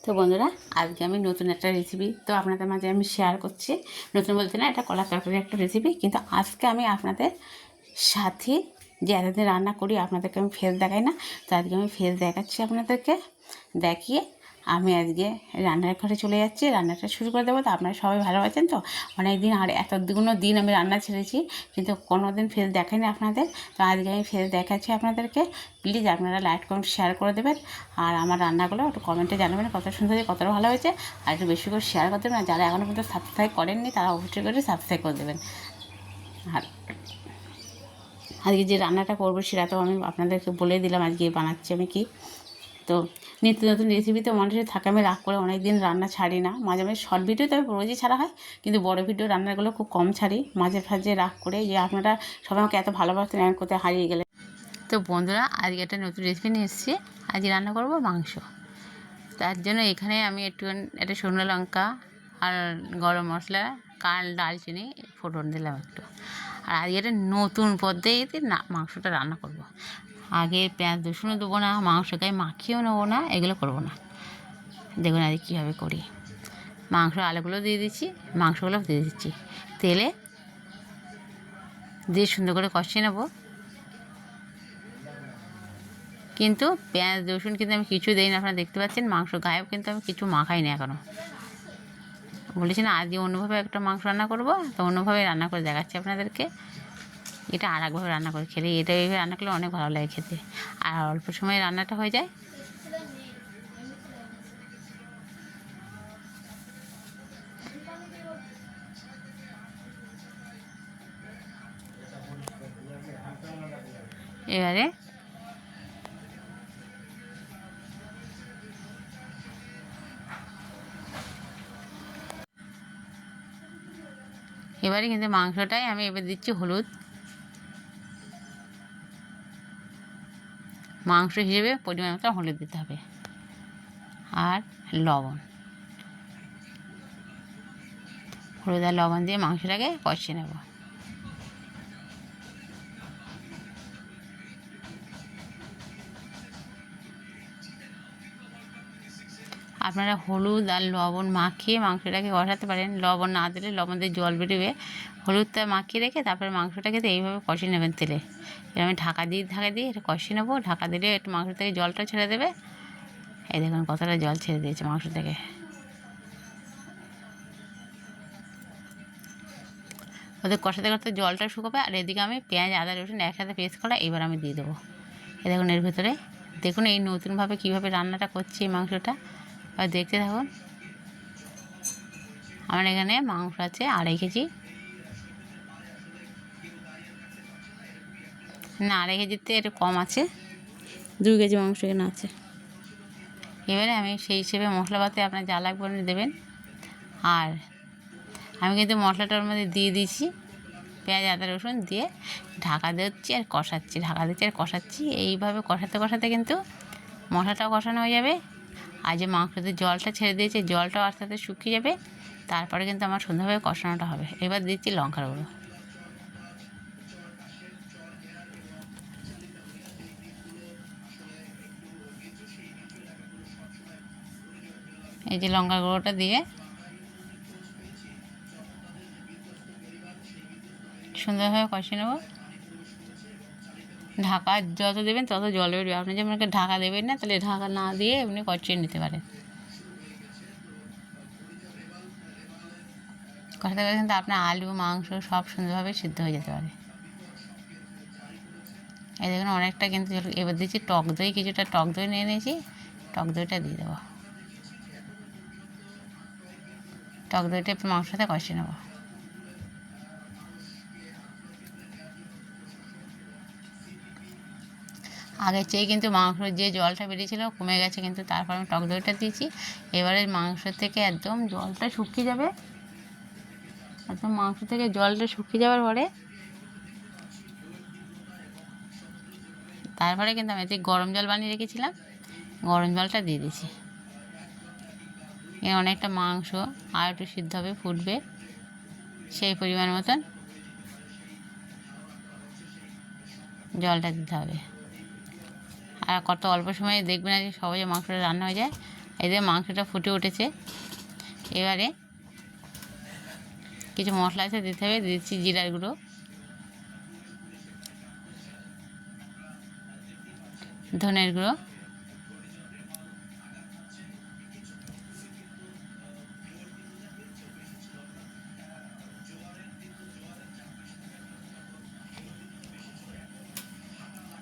তো বন্ধুরা, আজকে আমি নতুন একটা রেসিপি তো আপনাদের মাঝে আমি শেয়ার করছি। নতুন বলতে না, এটা কলা তরকারির একটা রেসিপি, কিন্তু আজকে আমি আপনাদের সাথে যে এতদিন রান্না করি আপনাদেরকে আমি ফেস দেখাই না, তো আজকে আমি ফেস দেখাচ্ছি আপনাদেরকে। দেখিয়ে আমি আজকে রান্নার ঘরে চলে যাচ্ছি, রান্নাটা শুরু করে দেবো। তো আপনারা সবাই ভালো আছেন তো? অনেক দিন আর এতগুলো দিন আমি রান্না ছেড়েছি, কিন্তু কোনো দিন ফেস দেখাইনি আপনাদের। তো আজকে আমি ফেস দেখাচ্ছি আপনাদেরকে। প্লিজ আপনারা লাইক কমেন্ট শেয়ার করে দেবেন, আর আমার রান্নাগুলো একটু কমেন্টে জানাবেন কত সুন্দর, কতটা ভালো হয়েছে। আর একটু বেশি করে শেয়ার করে দেবেন, আর যারা এখনও পর্যন্ত সাবস্ক্রাইব করেননি তারা অবশ্যই করে সাবস্ক্রাইব করে দেবেন। আর আজকে যে রান্নাটা করবো সেটা তো আমি আপনাদেরকে বলে দিলাম আজকে বানাচ্ছি আমি কি। তো নিত্য নতুন রেসিপি তো মানুষের থাকে, আমি রাগ করে অনেক দিন রান্না ছাড়ি না। মাঝে মাঝে শর্ট ভিডিও তবে রোজই ছাড়া হয়, কিন্তু বড় ভিডিও রান্নাগুলো খুব কম ছাড়ি। মাঝে ফাঝে রাগ করে যে আপনারা সবাই আমাকে এত ভালোবাসতেন, এখন কোথায় হারিয়ে গেলে। তো বন্ধুরা, আজকে একটা নতুন রেসিপি নিয়ে এসেছি। আজকে রান্না করবো মাংস। তার জন্য এখানে আমি একটা শুকনো লঙ্কা আর গরম মশলা, দারচিনি ফোড়ন দিলাম একটু। আর আজকে একটা নতুন পদ্ধতিতে মাংসটা রান্না করব। আগে পেঁয়াজ রসুনও দেবো না, মাংস গায়ে মাখিয়েও নেবো না, এগুলো করবো না। দেখুন আজকে কীভাবে করি। মাংস আলুগুলো দিয়ে দিচ্ছি, মাংসগুলো দিয়ে দিচ্ছি তেলে দিয়ে সুন্দর করে কষিয়ে নেবো। কিন্তু পেঁয়াজ রসুন কিন্তু আমি কিছু দিই না, আপনারা দেখতে পাচ্ছেন। মাংস গায়েও কিন্তু আমি কিছু মাখাই না এখনও। বলেছি না আজকে অন্যভাবে একটা মাংস রান্না করবো, তো অন্যভাবে রান্না করে দেখাচ্ছি আপনাদেরকে। এটা আর একভাবে রান্না করে খেলে, এটা এইভাবে রান্না করলে অনেক ভালো লাগে খেতে, আর অল্প সময়ে রান্নাটা হয়ে যায়। এবারে কিন্তু মাংসটাই আমি এবার দিচ্ছি হলুদ। মাংস হিসেবে পরিমাণ মতো হলুদ দিতে হবে, আর লবণ। হলুদ আর লবণ দিয়ে মাংসটাকে কষিয়ে নেব। আপনারা হলুদ আর লবণ মাখিয়ে মাংসটাকে কষাতে পারেন। লবণ না দিলে লবণ দিয়ে জল বেরোবে। হলুদটা মাখিয়ে রেখে তারপরে মাংসটাকে এইভাবে কষিয়ে নেবেন তেলে। এবার আমি ঢাকা দিয়ে এটা কষিয়ে নেবো। ঢাকা দিলে একটু মাংস থেকে জলটা ছেড়ে দেবে। এই দেখুন কতটা জল ছেড়ে দিয়েছে মাংস থেকে। ওদের কষাতে কষাতে জলটা শুকোবে, আর এদিকে আমি পেঁয়াজ আদা রসুন একসাথে পেস্ট করা এবার আমি দিয়ে দেবো। এই দেখুন এর ভিতরে দেখুন এই নতুনভাবে কীভাবে রান্নাটা করছি এই মাংসটা, আর দেখতে থাকুন। আমার এখানে মাংস আছে 2.5 কেজি, না 2.5 কেজিতে একটু কম আছে, 2 কেজি মাংস এখানে আছে। এবারে আমি সেই হিসেবে মশলাপাতি আপনার যা লাগবে দেবেন। আর আমি কিন্তু মশলাটার মধ্যে দিয়ে দিয়েছি পেঁয়াজ আদা রসুন দিয়ে, ঢাকা দিচ্ছি আর কষাচ্ছি। এইভাবে কষাতে কষাতে কিন্তু মশলাটাও কষানো হয়ে যাবে, আর যে মাংসতে জলটা ছেড়ে দিয়েছে জলটাও আস্তে আস্তে শুকিয়ে যাবে। তারপরে কিন্তু আমার সুন্দরভাবে কষানোটা হবে। এবার দিচ্ছি লঙ্কার গুঁড়ো। এই যে লঙ্কার গুঁড়োটা দিয়ে সুন্দরভাবে কষিয়ে নেব। ঢাকা যত দেবেন তত জল বেরোবে। আপনি যেমন ঢাকা দেবেন না, তাহলে ঢাকা না দিয়ে এমনি কষিয়ে নিতে পারেন। কষাতে কষাতে কিন্তু আপনার আলু মাংস সব সুন্দরভাবে সিদ্ধ হয়ে যেতে পারে। এই দেখুন অনেকটা কিন্তু। এবার দিচ্ছি টক দই, কিছুটা টক দই নিয়ে নিয়েছি, টক দইটা দিয়ে দেবো। টক দইটা একটু মাংসের সাথে কষিয়ে নেব। আগের চেয়ে কিন্তু মাংসের যে জলটা বেরিয়েছিল কমে গেছে, কিন্তু তারপর আমি টক দইটা দিয়েছি। এবারে মাংস থেকে একদম জলটা শুকিয়ে যাবে। একদম মাংস থেকে জলটা শুকিয়ে যাওয়ার পরে তারপরে কিন্তু আমি এতে গরম জল বানিয়ে রেখেছিলাম, গরম জলটা দিয়ে দিয়েছি। অনেকটা মাংস আর একটু সিদ্ধ হবে, ফুটবে, সেই পরিমাণ মতন জলটা দিতে হবে। আর কত অল্প সময়ে দেখবেন আজকে সহজে মাংসটা রান্না হয়ে যায়। এই যে মাংসটা ফুটে উঠেছে। এবারে কিছু মশলা আছে দিতে হবে। দিচ্ছি জিরার গুঁড়ো, ধনের গুঁড়ো,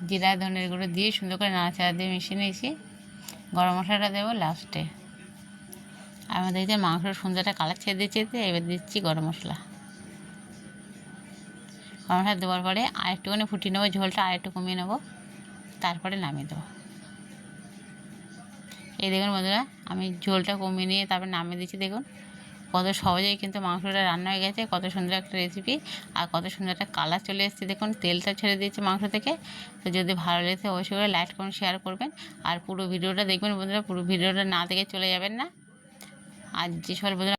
জিরা ধনের গুঁড়ো দিয়ে সুন্দর করে নাড়াচাড়া দিয়ে মিশিয়ে নিয়েছি। গরম মশলাটা দেবো লাস্টে। আর আমাদের যে মাংসের সুন্দর একটা কালার ছেড়ে দিয়েছে, এবার দিচ্ছি গরম মশলা। গরম মশলা দেওয়ার পরে আরেকটুখানি ফুটিয়ে নেবো, ঝোলটা আরেকটু কমিয়ে নেবো, তারপরে নামিয়ে দেবো। এই দেখুন বন্ধুরা, আমি ঝোলটা কমিয়ে নিয়ে তারপরে নামিয়ে দিচ্ছি। দেখুন কত সহজেই কিন্তু মাংসটা রান্না হয়ে গেছে। কত সুন্দর একটা রেসিপি, আর কত সুন্দর একটা কালার চলে এসেছে। দেখুন তেলটা ছেড়ে দিয়েছে মাংস থেকে। তো যদি ভালো লেগে অবশ্যই করে লাইক করুন, শেয়ার করবেন, আর পুরো ভিডিওটা দেখবেন বন্ধুরা। পুরো ভিডিওটা না দেখে চলে যাবেন না। আর যে সকল বন্ধুরা